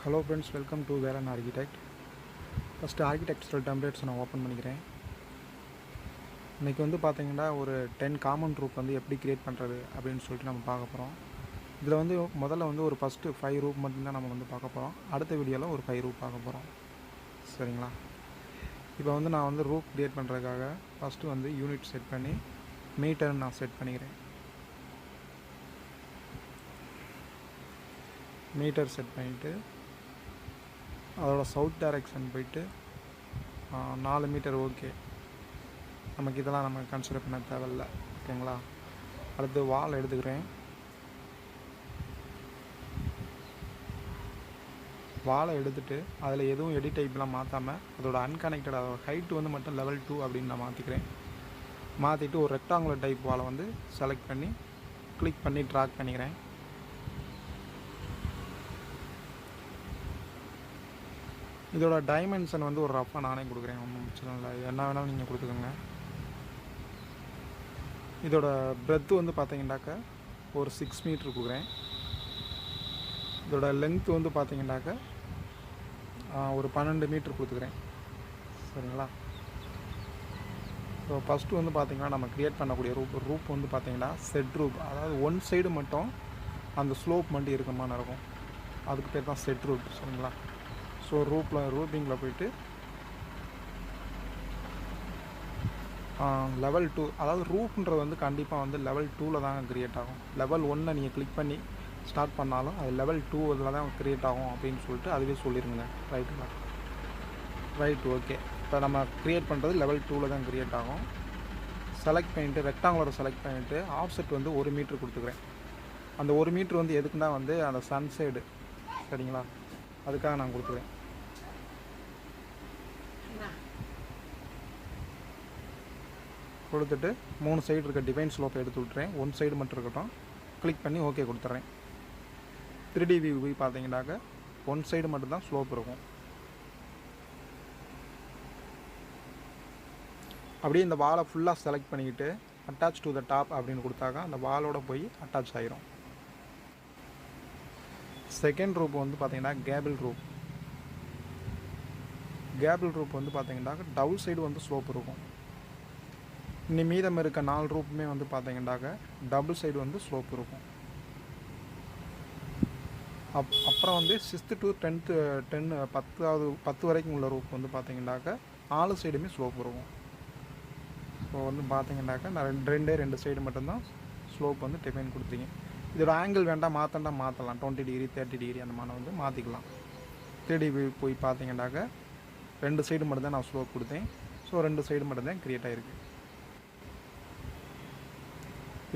Hello friends, welcome to Velan architect. First architectural templates நான் open பண்ணிக்கிறேன். இன்றைக்கி வந்து பார்த்தீங்கன்னா ஒரு 10 காமன் ரூப் வந்து எப்படி க்ரியேட் பண்ணுறது அப்படின்னு சொல்லிட்டு நம்ம பார்க்க போகிறோம். இதில் வந்து முதல்ல வந்து ஒரு ஃபஸ்ட்டு 5 ரூப் மட்டும்தான் நம்ம வந்து பார்க்க போகிறோம். அடுத்த வீடியோவில் ஒரு 5 ரூப் பார்க்க போகிறோம். சரிங்களா? இப்போ வந்து நான் வந்து ரூப் க்ரியேட் பண்ணுறதுக்காக ஃபஸ்ட்டு வந்து யூனிட் செட் பண்ணி மீட்டர்னு நான் செட் பண்ணிக்கிறேன். மீட்டர் செட் பண்ணிவிட்டு அதோட சவுத் டைரெக்ஷன் போயிட்டு 4 மீட்டர் ஓகே. நமக்கு இதெல்லாம் நம்ம கன்சிடர் பண்ண தேவையில்லை. ஓகேங்களா? அடுத்து வால் எடுத்துக்கிறேன். வாலை எடுத்துகிட்டு அதில் எதுவும் எடிட் டைப்லாம் மாற்றாமல் அதோட அன்கனெக்டட் அதோட ஹைட்டு வந்து மட்டும் லெவல் 2 அப்படின்னு நான் மாற்றிக்கிறேன். மாற்றிட்டு ஒரு ரெக்டாங்குலர் டைப் வாலை வந்து செலக்ட் பண்ணி கிளிக் பண்ணி ட்ராக் பண்ணிக்கிறேன். இதோட டைமென்ஷன் வந்து ஒரு ரஃபாக நானே கொடுக்குறேன், ஒன்றும் பிரச்சனை இல்லை, என்ன வேணாலும் நீங்கள் கொடுத்துக்கோங்க. இதோட பிரெத்து வந்து பார்த்தீங்கன்னாக்கா ஒரு 6 மீட்ரு கொடுக்குறேன். இதோட லென்த்து வந்து பார்த்தீங்கன்னாக்கா ஒரு 12 மீட்ரு கொடுத்துக்கிறேன். சரிங்களா? ஸோ ஃபஸ்ட்டு வந்து பார்த்திங்கன்னா நம்ம க்ரியேட் பண்ணக்கூடிய ரூப் வந்து பார்த்திங்கன்னா செட் ரூப், அதாவது ஒன் சைடு மட்டும் அந்த ஸ்லோப் மட்டும் இருக்க மாதிரி இருக்கும். அதுக்கு பேர் தான் செட் ரூப். சரிங்களா? ஸோ ரூப்பிங்கில் போயிட்டு லெவல் 2, அதாவது ரூப்ன்றது வந்து கண்டிப்பாக வந்து லெவல் 2ல் தாங்க க்ரியேட் ஆகும். லெவல் 1 நீங்கள் கிளிக் பண்ணி ஸ்டார்ட் பண்ணாலும் அது லெவல் 2 இதில் தான் க்ரியேட் ஆகும் அப்படின்னு சொல்லிட்டு அதுவே சொல்லிடுங்க. ரைட்டுங்களா? Right, okay. இப்போ நம்ம க்ரியேட் பண்ணுறது லெவல் 2ல் தான் க்ரியேட் ஆகும். செலக்ட் பண்ணிவிட்டு ரெக்டாங்குலரை செலக்ட் பண்ணிவிட்டு ஆஃப்செட் வந்து 1 மீட்ரு கொடுத்துக்கிறேன். அந்த 1 மீட்ரு வந்து எதுக்குன்னா வந்து அந்த சன் சைடு. சரிங்களா? அதுக்காக நான் கொடுத்துக்கிறேன். கொடுத்துட்டு 3 சைடு இருக்க டிவைன் ஸ்லோப்பை எடுத்து விட்டுறேன். 1 சைடு மட்டும் இருக்கட்டும். கிளிக் பண்ணி ஓகே கொடுத்துட்றேன். 3D வியூ போய் பார்த்தீங்கன்னாக்க 1 சைடு மட்டும்தான் ஸ்லோப் இருக்கும். அப்படியே இந்த வாலை ஃபுல்லாக செலக்ட் பண்ணிக்கிட்டு அட்டாச் டு த டாப் அப்படின்னு கொடுத்தாக்கா அந்த வாலோட போய் அட்டாச் ஆகிரும். செகண்ட் ரூப் வந்து பார்த்தீங்கன்னா கேபிள் ரூப். கேபிள் ரூப் வந்து பார்த்தீங்கன்னாக்க டபுள் சைடு வந்து ஸ்லோப் இருக்கும். இன்னி மீதம் இருக்க 4 ரூப்புமே வந்து பார்த்தீங்கன்னாக்க டபுள் சைடு வந்து ஸ்லோப் இருக்கும். அப்புறம் வந்து 6th to 10th 10 வரைக்கும் உள்ள ரூப் வந்து பார்த்தீங்கன்னாக்க 4 சைடுமே ஸ்லோப் இருக்கும். ஸோ வந்து பார்த்தீங்கன்னாக்க நான் ரெண்டு சைடு மட்டும்தான் ஸ்லோப் வந்து டிஃபைன் கொடுத்தீங்க. இதோட ஆங்கிள் வேண்டாம் மாற்றலாம். 20 டிகிரி 30 டிகிரி அந்த மாதிரி வந்து மாற்றிக்கலாம். 3D போய் பார்த்தீங்கன்னாக்க 2 சைடு மட்டும்தான் நான் ஸ்லோப் கொடுத்தேன். ஸோ 2 சைடு மட்டும்தான் க்ரியேட் ஆகிருக்கு.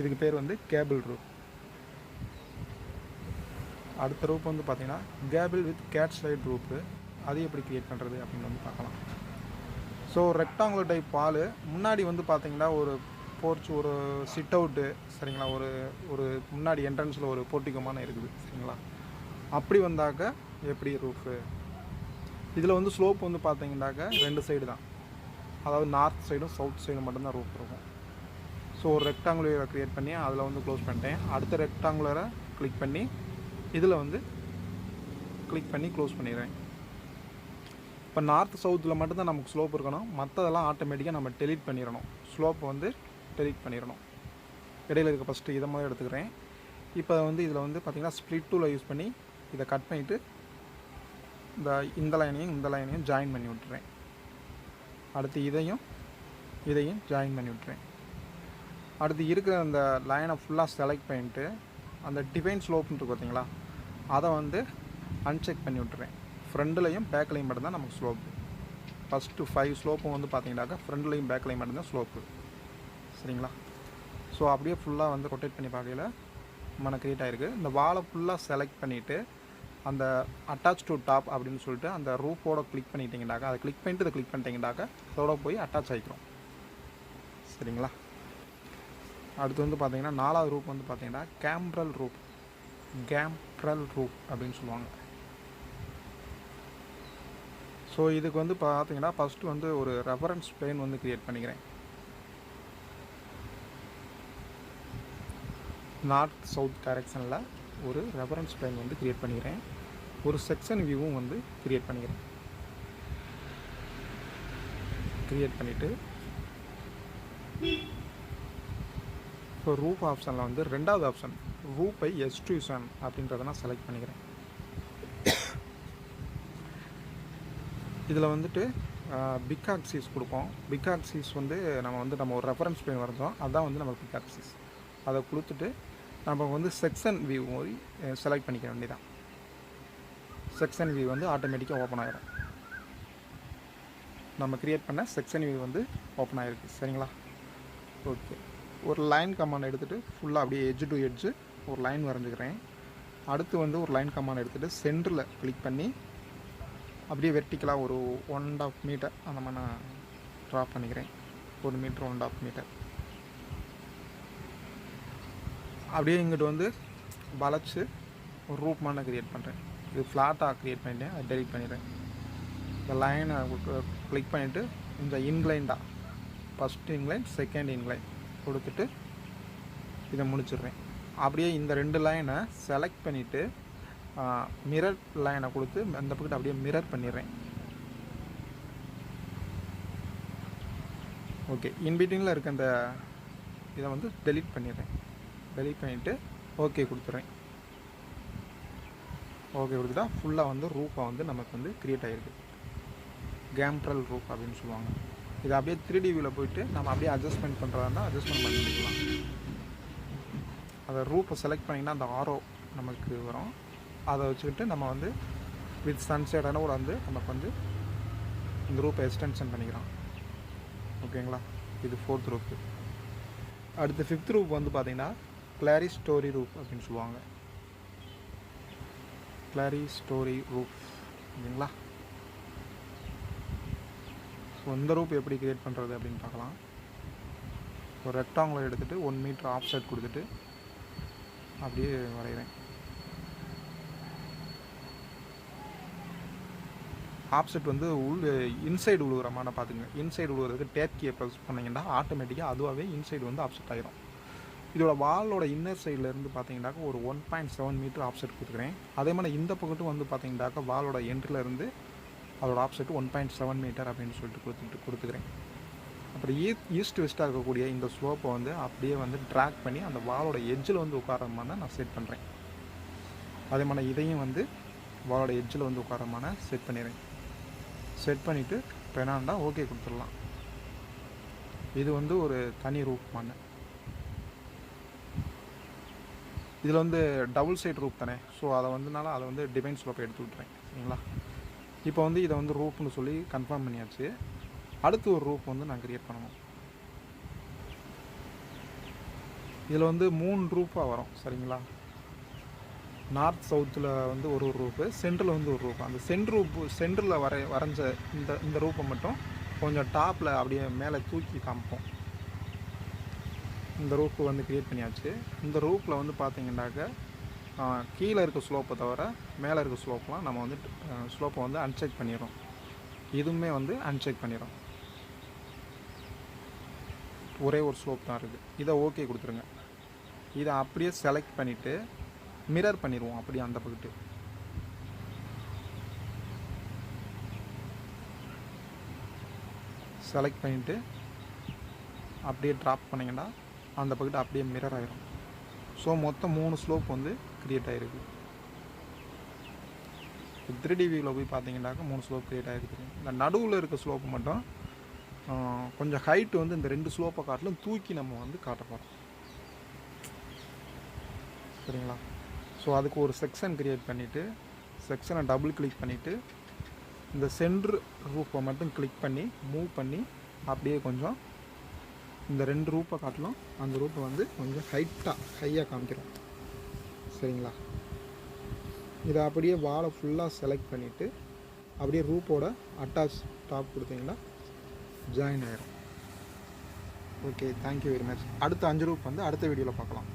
இதுக்கு பேர் வந்து கேபிள் ரூப். அடுத்த ரூப் வந்து பார்த்தீங்கன்னா கேபிள் வித் கேட் ஸ்லைட் ரூப்பு. அது எப்படி க்ரியேட் பண்ணுறது அப்படின்னு வந்து பார்க்கலாம். ஸோ ரெக்டாங்குலர் டைப் வால் முன்னாடி வந்து பார்த்தீங்கன்னா ஒரு போர்ச், ஒரு சிட் அவுட்டு. சரிங்களா? ஒரு முன்னாடி என்ட்ரன்ஸில் ஒரு போர்ட்டிகோமான இருக்குது. சரிங்களா? அப்படி வந்தாக்க எப்படி ரூஃபு? இதில் வந்து ஸ்லோப் வந்து பார்த்தீங்கன்னாக்க 2 சைடு தான், அதாவது நார்த் சைடும் சவுத் சைடும் மட்டும்தான் ரூப் இருக்கும். ஸோ ஒரு ரெக்டாங்குலரை க்ரியேட் பண்ணி அதில் வந்து க்ளோஸ் பண்ணிட்டேன். அடுத்த ரெக்டாங்குலரை கிளிக் பண்ணி இதில் வந்து கிளிக் பண்ணி க்ளோஸ் பண்ணிடுறேன். இப்போ நார்த் சவுத்தில் மட்டும்தான் நமக்கு ஸ்லோப் இருக்கணும். மற்றதெல்லாம் ஆட்டோமேட்டிக்காக நம்ம டெலீட் பண்ணிடணும். ஸ்லோப்பை வந்து டெலீட் பண்ணிடணும். இடையில இருக்க ஃபஸ்ட்டு இதை மாதிரி எடுத்துக்கிறேன். இப்போ வந்து இதில் வந்து பார்த்திங்கன்னா ஸ்ப்ளிட் டூலை யூஸ் பண்ணி இதை கட் பண்ணிவிட்டு இந்த லைனையும் ஜாயின் பண்ணி விட்டுறேன். அடுத்து இதையும் ஜாயின் பண்ணி விட்டுறேன். அடுத்து இருக்கிற அந்த லைனை ஃபுல்லாக செலக்ட் பண்ணிவிட்டு அந்த டிவைன் ஸ்லோப்னு இருக்குது பார்த்தீங்களா, அதை வந்து அன்செக் பண்ணி விட்டுறேன். ஃப்ரண்ட்லையும் பேக்லையும் மட்டும்தான் நமக்கு ஸ்லோப்பு. ஃபஸ்ட்டு 5 ஸ்லோப்பும் வந்து பார்த்தீங்கன்னாக்கா ஃப்ரண்ட்லையும் பேக்லையும் மட்டும்தான் ஸ்லோப்பு. சரிங்களா? ஸோ அப்படியே ஃபுல்லாக வந்து ரொட்டேட் பண்ணி பார்க்கல நம்ம க்ரியேட் ஆகிருக்கு. இந்த வாலை ஃபுல்லாக செலக்ட் பண்ணிவிட்டு அந்த அட்டாச் டு டாப் அப்படின்னு சொல்லிட்டு அந்த ரூப்போட கிளிக் பண்ணிட்டீங்கன்னாக்கா, அதை கிளிக் பண்ணிட்டு இதை கிளிக் பண்ணிட்டீங்கன்னாக்கா அதோட போய் அட்டாச் ஆகிக்கிறோம். சரிங்களா? அடுத்து வந்து பார்த்தீங்கன்னா 4வது ரூப் வந்து பார்த்தீங்கன்னா கேம்ப்ரல் ரூப் அப்படின்னு சொல்லுவாங்க. ஸோ இதுக்கு வந்து பார்த்தீங்கன்னா ஃபஸ்ட்டு வந்து ஒரு ரெஃபரன்ஸ் பிளேன் வந்து க்ரியேட் பண்ணிக்கிறேன். நார்த் சவுத் டைரெக்ஷனில் ஒரு ரெஃபரன்ஸ் பிளேன் வந்து க்ரியேட் பண்ணிக்கிறேன். ஒரு செக்ஷன் வியூவும் வந்து க்ரியேட் பண்ணிக்கிறேன். க்ரியேட் பண்ணிவிட்டு இப்போ ரூப் ஆப்ஷனில் வந்து ரெண்டாவது ஆப்ஷன் ரூப்பை எக்ஸ்ட்ரூஷன் அப்படின்றத நான் செலக்ட் பண்ணிக்கிறேன். இதில் வந்துட்டு பிக் ஆக்சிஸ் கொடுப்போம். பிக் ஆக்சிஸ் வந்து நம்ம ஒரு ரெஃபரன்ஸ் பிளேன் வரைஞ்சோம், அதுதான் வந்து நம்ம பிக் ஆக்சிஸ். அதை கொடுத்துட்டு நம்ம வந்து செக்ஷன் வியூ செலக்ட் பண்ணிக்க வேண்டியதான். செக்ஷன் வியூ வந்து ஆட்டோமேட்டிக்காக ஓப்பன் ஆகிடும். நம்ம க்ரியேட் பண்ண செக்ஷன் வியூ வந்து ஓப்பன் ஆகிருக்கு. சரிங்களா? ஓகே. ஒரு லைன் கமாண்ட் எடுத்துகிட்டு ஃபுல்லாக அப்படியே எட்ஜ் டு எட்ஜு ஒரு லைன் வரைஞ்சிக்கிறேன். அடுத்து வந்து ஒரு லைன் கமாண்ட் எடுத்துகிட்டு சென்டரில் கிளிக் பண்ணி அப்படியே வெர்டிக்கலாக ஒரு 1.5 மீட்டர் அந்த மாதிரி நான் ட்ரா பண்ணிக்கிறேன். 1 மீட்டர் 1.5 மீட்டர் அப்படியே இங்கிட்டு வந்து வளைச்சி ஒரு ரூப் மாதிரி க்ரியேட் பண்ணுறேன். இது ஃப்ளாட்டாக க்ரியேட் பண்ணிட்டேன், அதை டெலிட் பண்ணிடுறேன். இந்த லைனை கிளிக் பண்ணிவிட்டு இந்த இன்க்ளைண்டாக ஃபஸ்ட் இன்க்ளைன் செகண்ட் இன்க்ளைன் கொடுத்துட்டு இதை முடிச்சிடுறேன். அப்படியே இந்த 2 லைனை செலக்ட் பண்ணிவிட்டு மிரர் லைனை கொடுத்து அந்த பக்கத்து அப்படியே மிரர் பண்ணிடுறேன். ஓகே. இன்பிட்வீனில் இருக்க அந்த இதை வந்து டெலீட் பண்ணிடுறேன். டெலீட் பண்ணிவிட்டு ஓகே கொடுத்துட்றேன். ஓகே கொடுத்துட்டா ஃபுல்லாக வந்து ரூப்பாக வந்து நமக்கு வந்து க்ரியேட் ஆகிருக்கு. கேம்ட்ரல் ரூப் அப்படின்னு சொல்லுவாங்க. இதை அப்படியே 3D வியூவில் போயிட்டு நம்ம அப்படியே அட்ஜஸ்ட்மெண்ட் பண்ணுறதா இருந்தால் அட்ஜஸ்ட்மெண்ட் பண்ணிக்கலாம். அதை ரூப்பை செலக்ட் பண்ணிங்கன்னா அந்த ஆரோ நமக்கு வரும். அதை வச்சுக்கிட்டு நம்ம வந்து வித் சன்செட்டான கூட வந்து நமக்கு வந்து இந்த ரூப்பை எக்ஸ்டென்ஷன் பண்ணிக்கிறோம். ஓகேங்களா? இது 4th ரூப்பு. அடுத்து 5th ரூப் வந்து பார்த்திங்கன்னா கிளாரி ஸ்டோரி ரூப் அப்படின்னு சொல்லுவாங்க. கிளாரி ஸ்டோரி ரூப் ஓகேங்களா? ஸோ இந்த ரூப் எப்படி க்ரியேட் பண்ணுறது அப்படின்னு பார்க்கலாம். ஒரு ரெக்டாங்குலர் எடுத்துகிட்டு 1 மீட்டர் ஆஃப்செட் கொடுத்துட்டு அப்படியே வரைகிறேன். ஆப்செட் வந்து இன்சைடு விழுகிற மாதிரி பார்த்துங்க. இன்சைடு விழுகிறதுக்கு டேப் கீயை ப்ரெஸ் பண்ணிங்கன்னா ஆட்டோமேட்டிக்காக அதுவாகவே இன்சைடு வந்து ஆப்செட் ஆகிடும். இதோட வாலோட இன்னர் சைட்லேருந்து பார்த்தீங்கன்னாக்கா ஒரு 1.7 மீட்டர் ஆப்செட் கொடுத்துக்கிறேன். அதே மாதிரி இந்த பக்கட்டும் வந்து பார்த்தீங்கன்னாக்கா வாலோட என்ட்ரிலேருந்து அதோட ஆப்செட் 1.7 மீட்டர் அப்படின்னு சொல்லிட்டு கொடுத்துக்கிறேன். அப்புறம் ஈஸ்ட் வெஸ்ட்டாக இருக்கக்கூடிய இந்த ஸ்லோப்பை வந்து அப்படியே வந்து ட்ராக் பண்ணி அந்த வாலோட எட்ஜில் வந்து உட்கார மாதிரி நான் செட் பண்ணுறேன். அதே மாதிரி இதையும் வந்து வாலோட எட்ஜில் வந்து உட்கார மாதிரி செட் பண்ணிடுறேன். செட் பண்ணிவிட்டு இப்போ என்னன்னா ஓகே கொடுத்துடலாம். இது வந்து ஒரு தனி ரூப் மண்ணு. இதில் வந்து டபுள் சைட் ரூப் தானே, ஸோ அதை வந்து டிவைன் ஸ்லோப்பை எடுத்து விட்றேன். சரிங்களா? இப்போ வந்து இதை வந்து ரூப்னு சொல்லி கன்ஃபார்ம் பண்ணியாச்சு. அடுத்து ஒரு ரூப் வந்து நான் க்ரியேட் பண்ணணும். இதில் வந்து 3 ரூப்பாக வரும். சரிங்களா? நார்த் சவுத்தில் வந்து ஒரு ரூப்பு, சென்டரில் வந்து ஒரு ரூப். அந்த சென்டரில் வரைஞ்ச இந்த ரூப்பை மட்டும் கொஞ்சம் டாப்பில் அப்படியே மேலே தூக்கி காமிப்போம். இந்த ரூப்பு வந்து க்ரியேட் பண்ணியாச்சு. இந்த ரூப்பில் வந்து பார்த்தீங்கன்னாக்க கீழே இருக்க ஸ்லோப்பை தவிர மேலே இருக்க ஸ்லோப்லாம் நம்ம வந்து ஸ்லோப்பை வந்து அன்செக் பண்ணிடுறோம். இதுவுமே வந்து அன்செக் பண்ணிடுறோம். ஒரே ஒரு ஸ்லோப் தான் இருக்குது. இதை ஓகே கொடுத்துருங்க. இதை அப்படியே செலக்ட் பண்ணிவிட்டு மிரர் பண்ணிடுவோம். அப்படியே அந்த பக்கத்து செலக்ட் பண்ணிவிட்டு அப்படியே ட்ராப் பண்ணிங்கன்னா அந்த பக்கத்து அப்படியே மிரர் ஆகிடும். ஸோ மொத்தம் 3 ஸ்லோப் வந்து க்ரியேட் ஆகிருக்கு. 3D வியூவில் போய் பார்த்தீங்கன்னாக்கா 3 ஸ்லோப் க்ரியேட் ஆகிருக்கு. இந்த நடுவில் இருக்க ஸ்லோப்பு மட்டும் கொஞ்சம் ஹைட்டு வந்து இந்த 2 ஸ்லோப்பை காட்டிலும் தூக்கி நம்ம வந்து காட்ட போகிறோம். சரிங்களா? ஸோ அதுக்கு ஒரு செக்ஷன் க்ரியேட் பண்ணிவிட்டு செக்ஷனை டபுள் கிளிக் பண்ணிவிட்டு இந்த சென்ட்ரு ரூப்பை மட்டும் கிளிக் பண்ணி மூவ் பண்ணி அப்படியே கொஞ்சம் இந்த 2 ரூப்பை காட்டிலும் அந்த ரூப்பை வந்து கொஞ்சம் ஹையாக காமிக்கிறோம். சரிங்களா? இதை அப்படியே வாலை ஃபுல்லாக செலக்ட் பண்ணிவிட்டு அப்படியே ரூப்போட அட்டாச் டாப் கொடுத்தீங்கன்னா ஜாயின் ஆகிடும். Okay, thank you very much. அடுத்த 5 ரூப் வந்து அடுத்த வீடியோவில் பார்க்கலாம்.